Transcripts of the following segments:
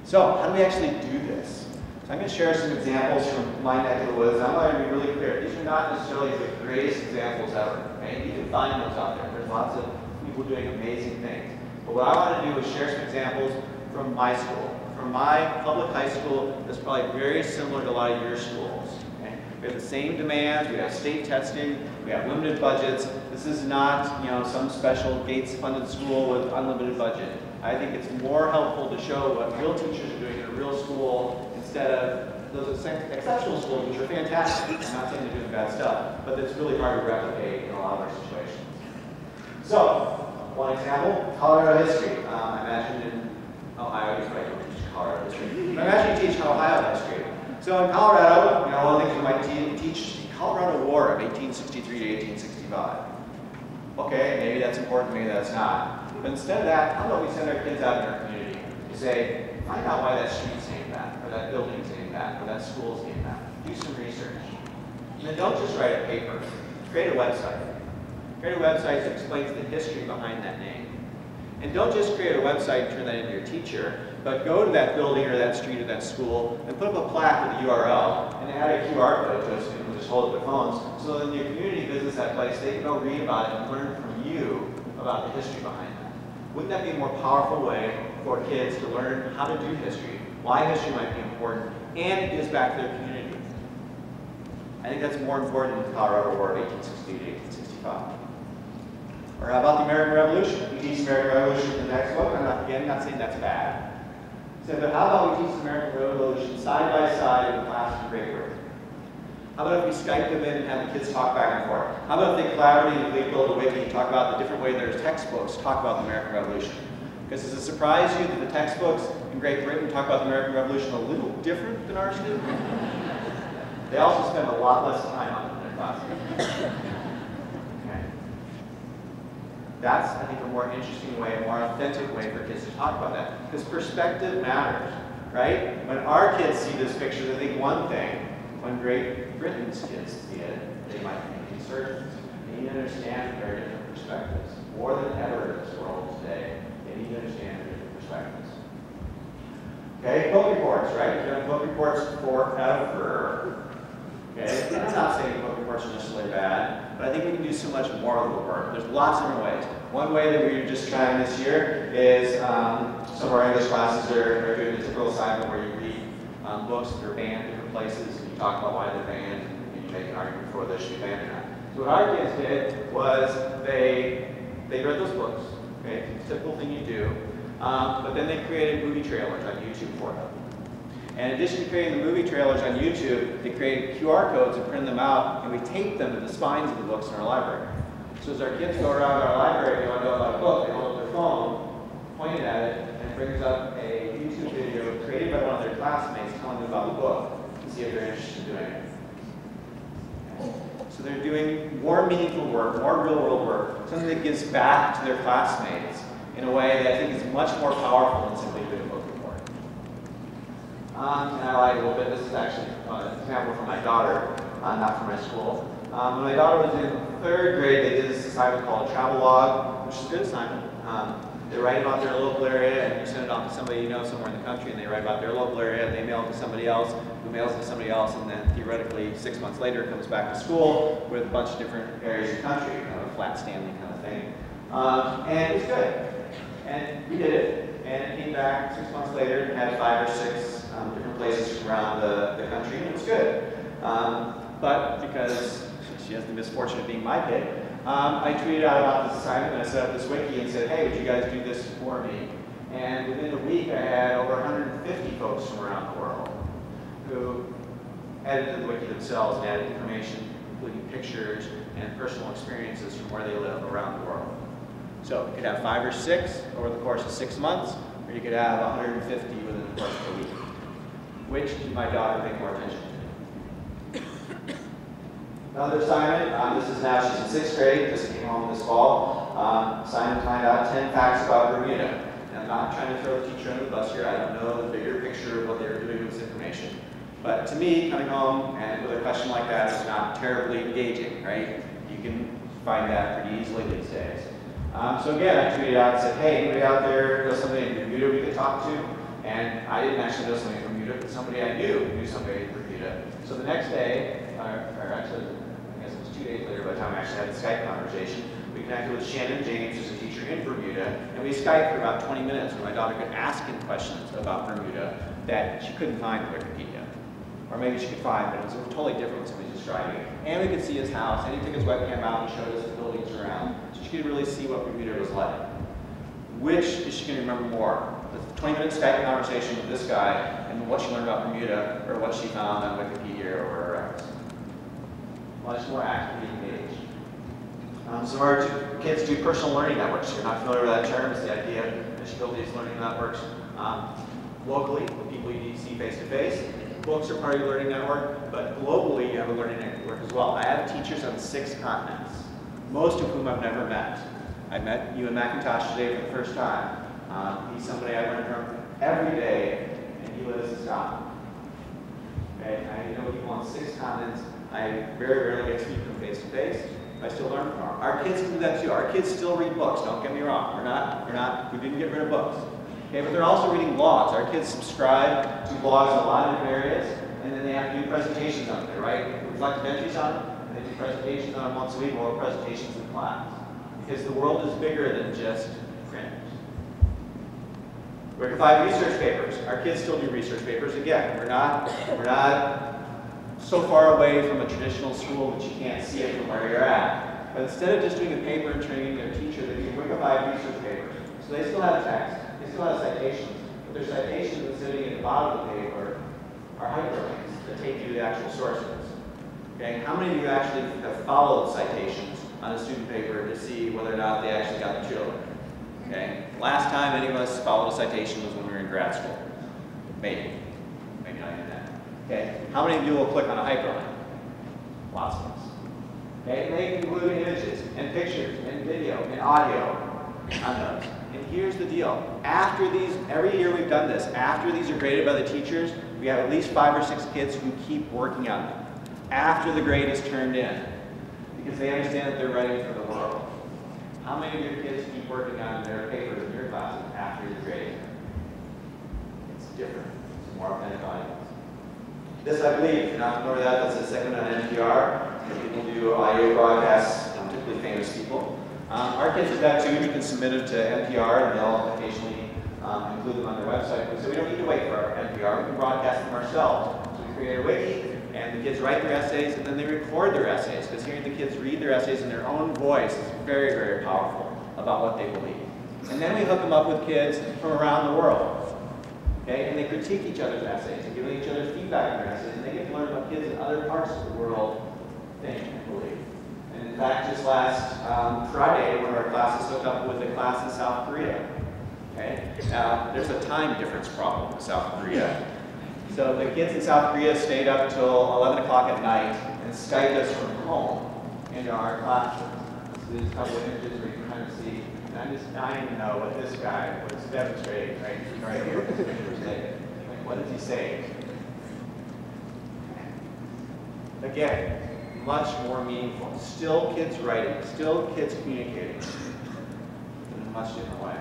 So how do we actually do this? So I'm going to share some examples from my neck of the woods. I'm going to be really clear. These are not necessarily the greatest examples ever. Okay? You can find those out there. There's lots of people doing amazing things. But what I want to do is share some examples from my school. From my public high school, that's probably very similar to a lot of your schools. Okay? We have the same demands. We have state testing. We have limited budgets. This is not, some special Gates-funded school with unlimited budget. I think it's more helpful to show what real teachers are doing in a real school instead of those exceptional schools, which are fantastic. I'm not saying they're doing bad stuff, but it's really hard to replicate in a lot of our situations. So, one example, Colorado history. I imagine in Ohio, you probably don't teach Colorado history. But imagine you teach Ohio history. So in Colorado, one of the things you might teach the Colorado War of 1863 to 1865. Okay, maybe that's important, maybe that's not. But instead of that, how about we send our kids out in our community to say, find out why that street's named that, or that building's named that, or that school's named that. Do some research. And then don't just write a paper. Create a website. Create a website that explains the history behind that name. And don't just create a website and turn that into your teacher, but go to that building or that street or that school and put up a plaque with the URL and add a QR code to it so people can just hold up their phones. So that when your community visits that place, they can go read about it and learn from you about the history behind that. Wouldn't that be a more powerful way for kids to learn how to do history, why history might be important, and it gives back to their community? I think that's more important than the Colorado War of 1860 to 1865. Or how about the American Revolution? We teach the American Revolution in the next book. I'm not saying that's bad. So, but how about we teach the American Revolution side by side in the class of grade work? How about if we Skype them in and have the kids talk back and forth? How about if they collaboratively build a wiki and talk about the different ways their textbooks talk about the American Revolution? Because does it surprise you that the textbooks in Great Britain talk about the American Revolution a little different than ours do? They also spend a lot less time on it in their classes. Okay. That's, I think, a more interesting way, a more authentic way for kids to talk about that. Because perspective matters, right? When our kids see this picture, they think one thing. When Great Britain's kids see it, they might think insurgents. They need to understand very different perspectives. More than ever in this world today, they need to understand different perspectives. Okay, book reports, right? We've done book reports forever. Okay, and I'm not saying book reports are necessarily bad, but I think we can do so much more of the work. There's lots of different ways. One way that we're just trying this year is some of our English classes are doing the typical assignment where you read books that are banned in different places, and you talk about why they're banned, and you make an argument for whether they should be banned or not. So what our kids did was they read those books. Okay, it's a typical thing you do. But then they created movie trailers on YouTube for them. And in addition to creating the movie trailers on YouTube, they created QR codes and printed them out, and we taped them to the spines of the books in our library. So as our kids go around our library, they want to know about a book, they hold up their phone, point it at it, and it brings up a YouTube video created by one of their classmates telling them about the book to see if they're interested in doing it. So they're doing more meaningful work, more real-world work, something that gives back to their classmates in a way that I think is much more powerful than simply doing a book report. And I lied a little bit. This is actually an example from my daughter, not from my school. When my daughter was in 3rd grade, they did this assignment called a travel log, which is a good assignment. They write about their local area, and you send it off to somebody you know somewhere in the country, and they write about their local area, and they mail it to somebody else, who mails it to somebody else, and then theoretically 6 months later it comes back to school with a bunch of different areas of the country, kind of a flat Stanley kind of thing. And it was good. And we did it, and it came back 6 months later and had 5 or 6 different places around the country, and it was good. But because she has the misfortune of being my kid, I tweeted out about this assignment, and I set up this wiki and said, hey, would you guys do this for me? And within a week, I had over 150 folks from around the world who edited the wiki themselves and added information, including pictures and personal experiences from where they live around the world. So you could have 5 or 6 over the course of 6 months, or you could have 150 within the course of a week. Which did my daughter pay more attention to? Another assignment, this is now, she's in 6th grade, just came home this fall. Assignment to find out 10 facts about Bermuda. And I'm not trying to throw the teacher under the bus here. I don't know the bigger picture of what they were doing with this information. But to me, coming home and with a question like that is not terribly engaging, right? You can find that pretty easily these days. So again, I tweeted out and said, hey, anybody out there know somebody in Bermuda we could talk to? And I didn't actually know somebody from Bermuda, but somebody I knew somebody from Bermuda. So the next day, or actually, I guess it was 2 days later by the time I actually had the Skype conversation, we connected with Shannon James, who's a teacher in Bermuda, and we Skyped for about 20 minutes where my daughter could ask him questions about Bermuda that she couldn't find in Wikipedia. Or maybe she could find, but it was totally different when somebody's describing it. And we could see his house, and he took his webcam out and showed us the buildings around, so she could really see what Bermuda was like. Which is she going to remember more? The 20-minute Skype conversation with this guy, and what she learned about Bermuda, or what she found on Wikipedia or wherever else? Much more actively engaged. Some of our kids do personal learning networks. If you're not familiar with that term, it's the idea that you build these learning networks locally with people you see face-to-face. Books are part of your learning network, but globally you have a learning network as well. I have teachers on 6 continents, most of whom I've never met. I met Ewan McIntosh today for the first time. He's somebody I learn from every day, and he lives in Scotland. Okay? I know people on 6 continents. I very rarely get to speak to them face to face. I still learn from them. Our kids do that too. Our kids still read books. Don't get me wrong. We didn't get rid of books. Okay, but they're also reading blogs. Our kids subscribe to blogs in a lot of different areas, and then they have to do presentations on it, right? Reflective entries on them, and they do presentations on them once a week, or presentations in class. Because the world is bigger than just print. Work 5 research papers. Our kids still do research papers. Again, we're not so far away from a traditional school that you can't see it from where you're at. But instead of just doing a paper and training their teacher, they do work 5 research papers. So they still have text, they still have citations, but their citations that's sitting at the bottom of the paper are hyperlinks that take you to the actual sources. Okay, how many of you actually have followed citations on a student paper to see whether or not they actually got the children? Okay, last time any of us followed a citation was when we were in grad school. Maybe not even that. Okay, how many of you will click on a hyperlink? Lots of us. Okay, and they include images and pictures and video and audio on those. And here's the deal. After these, every year we've done this, after these are graded by the teachers, we have at least 5 or 6 kids who keep working on them after the grade is turned in, because they understand that they're writing for the world. How many of your kids keep working on their papers in your classes after you're grading? It's different. It's more authentic audience. This, I believe, if you're not familiar with that, that's a segment on NPR. People do audio broadcasts, typically famous people. Our kids do that too. You can submit them to NPR, and they'll occasionally include them on their website. So we don't need to wait for our NPR. We can broadcast them ourselves. So we create a wiki, and the kids write their essays, and then they record their essays, because hearing the kids read their essays in their own voice is very, very powerful about what they believe. And then we hook them up with kids from around the world. Okay? And they critique each other's essays and give each other feedback on their essays, and they get to learn what kids in other parts of the world think and believe. And in fact, just last Friday, one of our classes hooked up with a class in South Korea. Okay? Now, there's a time difference problem in South Korea. So the kids in South Korea stayed up until 11 o'clock at night and Skyped us from home into our classroom. So there's a couple of images where you can kind of see, and I'm just dying to know what this guy was demonstrating right here. Like, what did he say? Again, much more meaningful. Still kids writing, still kids communicating in a much different way.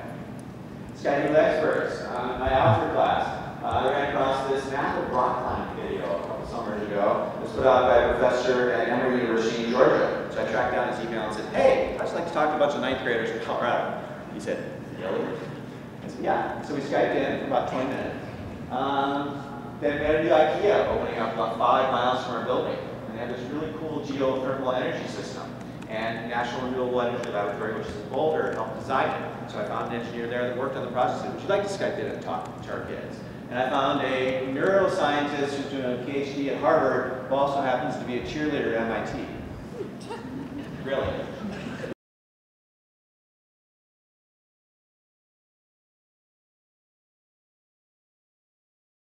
Skyping with experts. In my algebra class, I ran across this massive rock climbing video a couple summers ago. It was put out by a professor at Emory University in Georgia. So I tracked down his email and said, hey, I'd just like to talk to a bunch of 9th graders in Colorado. He said, really? I said, yeah. So we Skyped in for about 20 minutes. Then we had a new IKEA opening up about 5 miles from our building. And they have this really cool geothermal energy system. And National Renewable Energy Laboratory, which is in Boulder, helped design it. So I found an engineer there that worked on the project and said, would you like to Skype in and talk to our kids? And I found a neuroscientist who's doing a PhD at Harvard who also happens to be a cheerleader at MIT.